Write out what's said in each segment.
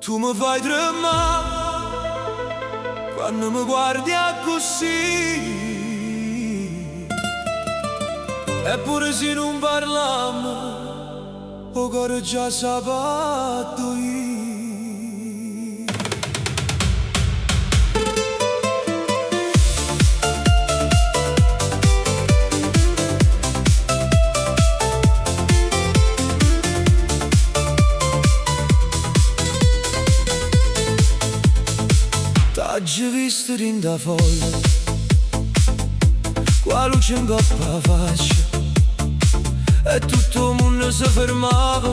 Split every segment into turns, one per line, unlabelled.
Tu mi fai tremare quando mi guardi così. Eppure se non parliamo, o cuore già sabato io. T'ho visto in da folla, qua luce in coppa la faccia, e tutto il mondo si fermava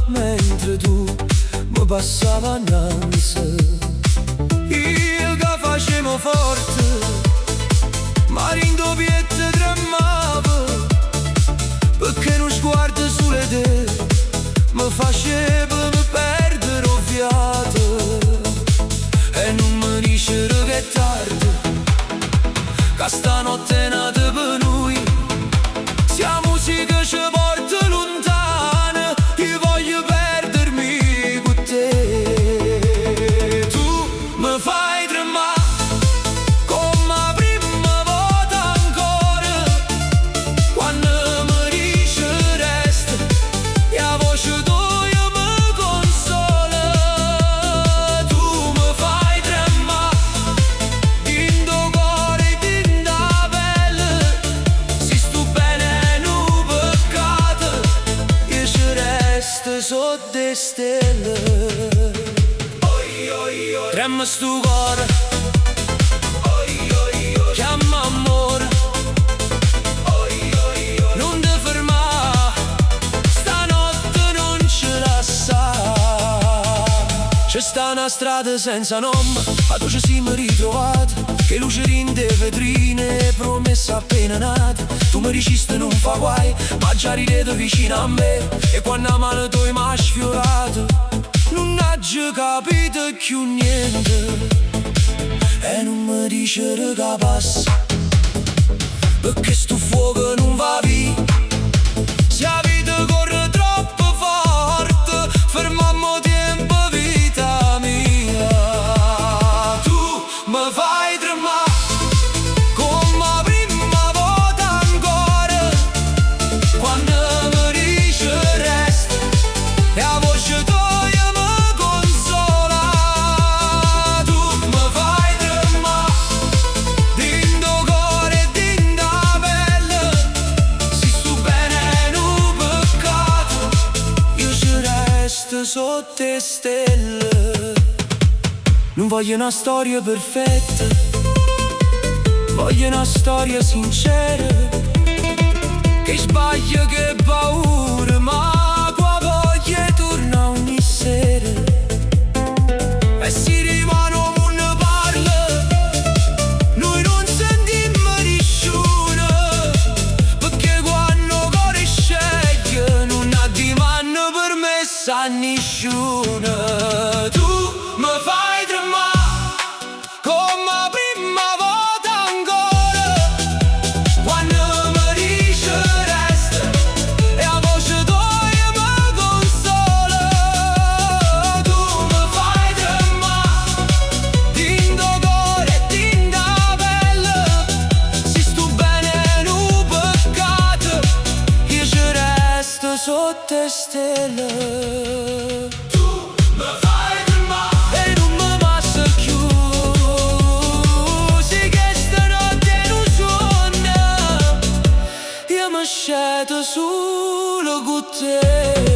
mentre tu mi passavi innanzi. Io che facevo forte, ma in doppietta tremavo, perché uno sguardo sulle te mi faceva perdere il fiato. E non mi dicere che è tardi, che stanotte è nata per noi. Sia musica ci porta lontana, io voglio perdermi con te. Tu mi fai tremare come la prima volta ancora, quando mi dici resta e la voce tua mi consola. Tu mi fai tremare in tuo cuore e in da pelle, se sto bene non peccato, io ci resto sotto le stelle. Trema sto cuore, chiama amore, non ti fermare, stanotte non ce la sa. C'è sta una strada senza nome, ma tu ci siamo ritrovati, che luce in te vetrine, promessa appena nata. Tu mi dicesti non fa guai, ma già ridete vicino a me, e quando la mano tua mi ha sfiorato non ha già capito più niente. E non mi dicere che passa, perché sto fuoco non va via. Se la vita corre troppo forte, fermiamo tempo, vita mia. Tu mi fai tremare come la prima volta ancora, quando mi dici resta e la voce tua mi consola. Tu mi fai tremare in tuo cuore e in da pelle, se sto bene non peccato, io ci resto sotto le stelle. Non voglio una storia perfetta, voglio una storia sincera, che sbaglia, che paura, ma qua voglio torna ogni sera. E si rimane un parla, noi non sentimmo nessuno, perché quando cuore sceglie non ha di mano permessa a nessuno. Tu mi fai tremare come la prima volta ancora, quando mi dici resta e la voce tua mi consola. Tu mi fai tremare in tuo cuore e in da pelle, se sto bene non peccato, io ci resto sotto le stelle. Tu mi fai tremare e non mi passa più, se che stanotte non suona, io mi scelgo solo con te.